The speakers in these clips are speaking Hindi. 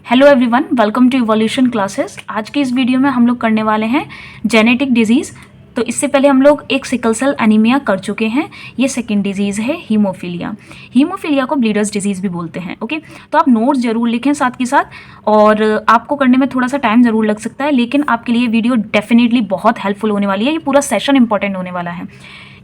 Hello everyone, welcome to evolution classes. आज की इस वीडियो में हम लोग करने वाले हैं जेनेटिक डिजीज़। तो इससे पहले हम लोग एक सिकल सेल एनीमिया कर चुके हैं। ये सेकंड डिजीज़ है हीमोफीलिया। हीमोफीलिया को ब्लीडर्स डिजीज़ भी बोलते हैं। ओके, तो आप नोट्स जरूर लिखें साथ के साथ, और आपको करने में थोड़ा सा टाइम ज़रूर लग सकता है, लेकिन आपके लिए वीडियो डेफिनेटली बहुत हेल्पफुल होने वाली है। ये पूरा सेशन इंपॉर्टेंट होने वाला है,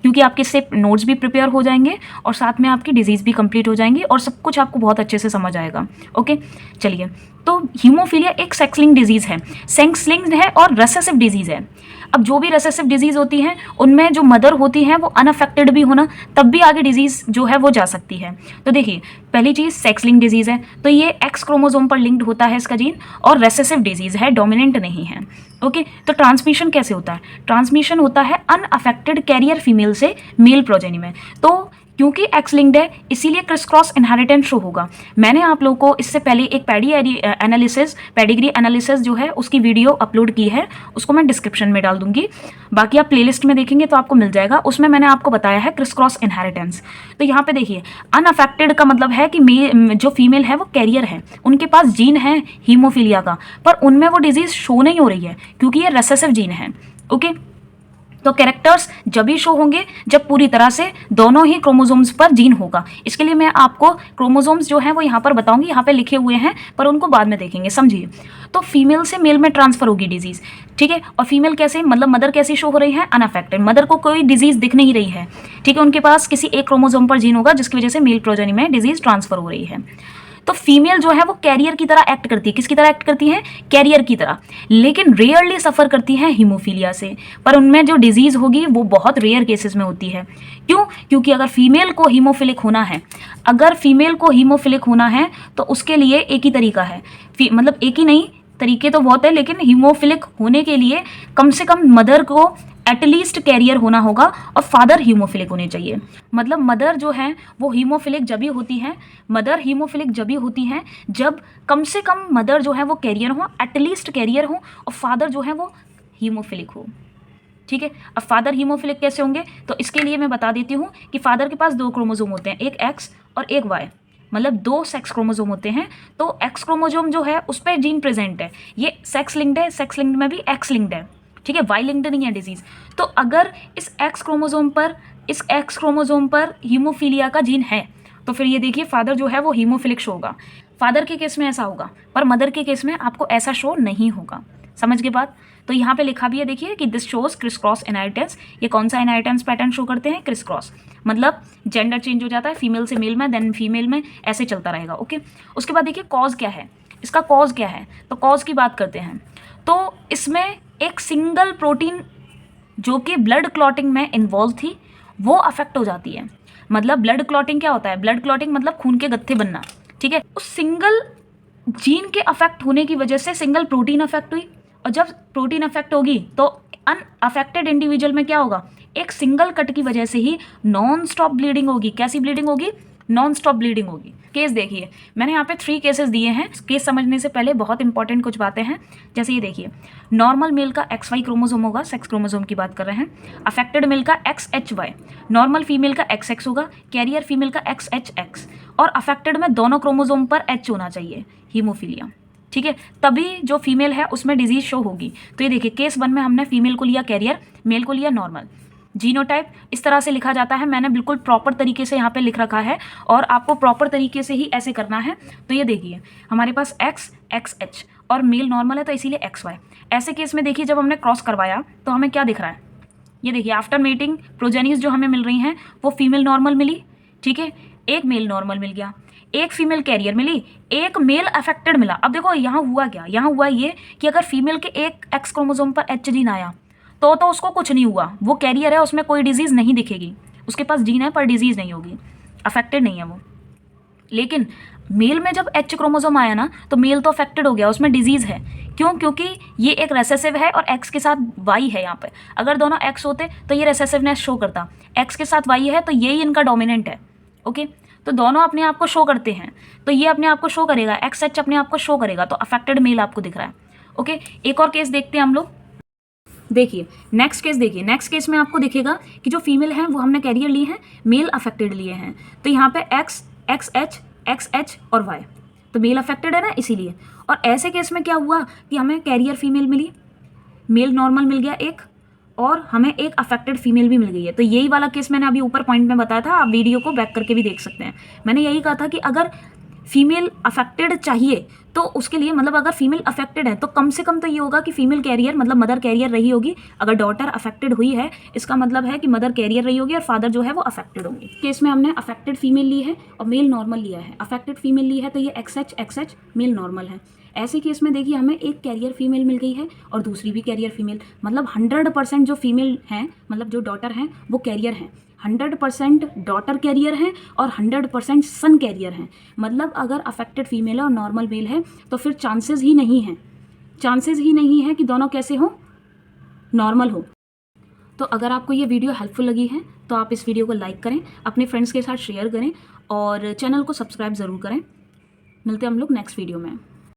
क्योंकि आपके इससे नोट्स भी प्रिपेयर हो जाएंगे और साथ में आपकी डिजीज़ भी कंप्लीट हो जाएंगी और सब कुछ आपको बहुत अच्छे से समझ आएगा। ओके, चलिए। तो हीमोफीलिया एक सेक्स लिंक्ड डिजीज़ है, सेक्स लिंक्ड है और रेसेसिव डिजीज़ है। अब जो भी रेसेसिव डिजीज़ होती हैं उनमें जो मदर होती हैं वो अनअफेक्टेड भी होना, तब भी आगे डिजीज़ जो है वो जा सकती है। तो देखिए, पहली चीज़ सेक्स लिंक्ड डिजीज़ है, तो ये एक्स क्रोमोसोम पर लिंक्ड होता है इसका जीन, और रेसेसिव डिजीज़ है, डोमिनेंट नहीं है। ओके, तो ट्रांसमिशन कैसे होता है? ट्रांसमिशन होता है अनअफेक्टेड कैरियर फीमेल से मेल प्रोजेनी में। तो क्योंकि एक्स लिंक्ड है इसीलिए क्रिस क्रॉस इनहेरिटेंस शो होगा। मैंने आप लोगों को इससे पहले एक पेडिग्री एनालिसिस जो है उसकी वीडियो अपलोड की है, उसको मैं डिस्क्रिप्शन में डाल दूंगी। बाकी आप प्लेलिस्ट में देखेंगे तो आपको मिल जाएगा, उसमें मैंने आपको बताया है क्रिस क्रॉस इनहेरिटेंस। तो यहाँ पे देखिए, अनअफेक्टेड का मतलब है कि जो फीमेल है वो कैरियर है, उनके पास जीन है हीमोफीलिया का, पर उनमें वो डिजीज शो नहीं हो रही है क्योंकि ये रेसेसिव जीन है। ओके, तो कैरेक्टर्स जब भी शो होंगे जब पूरी तरह से दोनों ही क्रोमोसोम्स पर जीन होगा। इसके लिए मैं आपको क्रोमोसोम्स जो हैं वो यहाँ पर बताऊंगी, यहाँ पे लिखे हुए हैं, पर उनको बाद में देखेंगे, समझिए। तो फीमेल से मेल में ट्रांसफर होगी डिजीज, ठीक है। और फीमेल कैसे, मतलब मदर कैसी शो हो रही है? अनअफेक्टेड। मदर को कोई डिजीज दिख नहीं रही है, ठीक है। उनके पास किसी एक क्रोमोसोम पर जीन होगा जिसकी वजह से मेल प्रोजेनी में डिजीज ट्रांसफर हो रही है। तो फीमेल जो है वो कैरियर की तरह एक्ट करती है। किसकी तरह एक्ट करती है? कैरियर की तरह। लेकिन रेयरली सफ़र करती है हीमोफीलिया से, पर उनमें जो डिजीज़ होगी वो बहुत रेयर केसेस में होती है। क्यों? क्योंकि अगर फीमेल को हीमोफिलिक होना है तो उसके लिए एक ही तरीका है, मतलब एक ही नहीं, तरीके तो बहुत है, लेकिन हीमोफिलिक होने के लिए कम से कम मदर को एटलीस्ट कैरियर होना होगा और फादर हीमोफिलिक होने चाहिए। मतलब मदर जो है वो हीमोफिलिक जब ही होती हैं जब कम से कम मदर जो है वो कैरियर हो, एटलीस्ट कैरियर हो, और फादर जो है वो हीमोफिलिक हो, ठीक है। अब फादर हीमोफिलिक कैसे होंगे? तो इसके लिए मैं बता देती हूँ कि फादर के पास दो क्रोमोसोम होते हैं, एक एक्स और एक वाई, मतलब दो सेक्स क्रोमोसोम होते हैं। तो एक्स क्रोमोसोम जो है उस पर जीन प्रेजेंट है, ये सेक्स लिंक्ड है, सेक्स लिंक्ड में भी एक्स लिंक्ड है, ठीक है, वाई लिंक्ड नहीं है डिजीज। तो अगर इस एक्स क्रोमोसोम पर हीमोफीलिया का जीन है तो फिर ये देखिए फादर जो है वो हीमोफिलिक शो होगा। फादर के केस में ऐसा होगा, पर मदर के केस में आपको ऐसा शो नहीं होगा। समझ गए बात? तो यहाँ पे लिखा भी है, देखिए कि this shows criss cross inheritance. ये कौन सा इनहेरिटेंस पैटर्न शो करते हैं? क्रिस क्रॉस, मतलब जेंडर चेंज हो जाता है, फीमेल से मेल में, देन फीमेल में, ऐसे चलता रहेगा। ओके, उसके बाद देखिए कॉज क्या है, इसका कॉज क्या है? तो कॉज की बात करते हैं। तो इसमें एक सिंगल प्रोटीन जो कि ब्लड क्लॉटिंग में इन्वॉल्व थी वो अफेक्ट हो जाती है। मतलब ब्लड क्लॉटिंग क्या होता है? ब्लड क्लॉटिंग मतलब खून के गत्थे बनना, ठीक है। उस सिंगल जीन के अफेक्ट होने की वजह से सिंगल प्रोटीन अफेक्ट हुई, और जब प्रोटीन अफेक्ट होगी तो अनअफेक्टेड इंडिविजुअल में क्या होगा? एक सिंगल कट की वजह से ही नॉन स्टॉप ब्लीडिंग होगी। कैसी ब्लीडिंग होगी? नॉन स्टॉप ब्लीडिंग होगी। केस देखिए, मैंने यहाँ पे 3 केसेस दिए हैं। केस समझने से पहले बहुत इंपॉर्टेंट कुछ बातें हैं, जैसे ये देखिए, नॉर्मल मेल का XY क्रोमोसोम होगा, सेक्स क्रोमोसोम की बात कर रहे हैं। अफेक्टेड मेल का XHY, नॉर्मल फीमेल का XX होगा, कैरियर फीमेल का XHX, और अफेक्टेड में दोनों क्रोमोसोम पर H होना चाहिए, हीमोफीलिया, ठीक है, तभी जो फीमेल है उसमें डिजीज शो होगी। तो ये देखिए, केस 1 में हमने फीमेल को लिया कैरियर, मेल को लिया नॉर्मल। जीनोटाइप इस तरह से लिखा जाता है, मैंने बिल्कुल प्रॉपर तरीके से यहाँ पे लिख रखा है, और आपको प्रॉपर तरीके से ही ऐसे करना है। तो ये देखिए, हमारे पास XXH और मेल नॉर्मल है तो इसीलिए XY। ऐसे केस में देखिए, जब हमने क्रॉस करवाया तो हमें क्या दिख रहा है? ये देखिए, आफ्टर मेटिंग प्रोजेनीज जो हमें मिल रही हैं वो फीमेल नॉर्मल मिली, ठीक है, एक मेल नॉर्मल मिल गया, एक फीमेल कैरियर मिली, एक मेल अफेक्टेड मिला। अब देखो यहाँ हुआ क्या? यहाँ हुआ ये कि अगर फीमेल के एक एक्स क्रोमोसोम पर H जीन आया तो उसको कुछ नहीं हुआ, वो कैरियर है, उसमें कोई डिजीज़ नहीं दिखेगी, उसके पास जीन है पर डिजीज़ नहीं होगी, अफेक्टेड नहीं है वो। लेकिन मेल में जब H क्रोमोसोम आया ना तो मेल तो अफेक्टेड हो गया, उसमें डिजीज़ है। क्यों? क्योंकि ये एक रेसेसिव है और X के साथ Y है। यहाँ पे अगर दोनों X होते तो ये रेसेसिवनेस शो करता, X के साथ Y है तो यही इनका डोमिनेंट है। ओके, तो दोनों अपने आप को शो करते हैं, तो ये अपने आप को शो करेगा, XH अपने आप को शो करेगा, तो अफेक्टेड मेल आपको दिख रहा है। ओके, एक और केस देखते हैं हम लोग। देखिए नेक्स्ट केस, देखिए नेक्स्ट केस में आपको दिखेगा कि जो फीमेल है वो हमने कैरियर लिए हैं, मेल अफेक्टेड लिए हैं। तो यहाँ पे X, XH, XH और Y, तो मेल अफेक्टेड है ना, इसीलिए। और ऐसे केस में क्या हुआ कि हमें कैरियर फीमेल मिली, मेल नॉर्मल मिल गया एक, और हमें एक अफेक्टेड फीमेल भी मिल गई है। तो यही वाला केस मैंने अभी ऊपर पॉइंट में बताया था, आप वीडियो को बैक करके भी देख सकते हैं। मैंने यही कहा था कि अगर फीमेल अफेक्टेड चाहिए तो उसके लिए, मतलब अगर फीमेल अफेक्टेड है तो कम से कम तो ये होगा कि फीमेल कैरियर, मतलब मदर कैरियर रही होगी। अगर डॉटर अफेक्टेड हुई है, इसका मतलब है कि मदर कैरियर रही होगी और फादर जो है वो अफेक्टेड होंगे। केस में हमने अफेक्टेड फीमेल ली है और मेल नॉर्मल लिया है। अफेक्टेड फीमेल ली है तो ये XH मेल नॉर्मल है। ऐसे केस में देखिए हमें एक कैरियर फीमेल मिल गई है और दूसरी भी कैरियर फीमेल, मतलब 100% जो फीमेल हैं, मतलब जो डॉटर हैं वो कैरियर हैं। 100% डॉटर कैरियर हैं और 100% सन कैरियर हैं। मतलब अगर अफेक्टेड फीमेल है और नॉर्मल मेल है तो फिर चांसेस ही नहीं है कि दोनों कैसे हो, नॉर्मल हो। तो अगर आपको ये वीडियो हेल्पफुल लगी है तो आप इस वीडियो को लाइक करें, अपने फ्रेंड्स के साथ शेयर करें और चैनल को सब्सक्राइब ज़रूर करें। मिलते हैं हम लोग नेक्स्ट वीडियो में।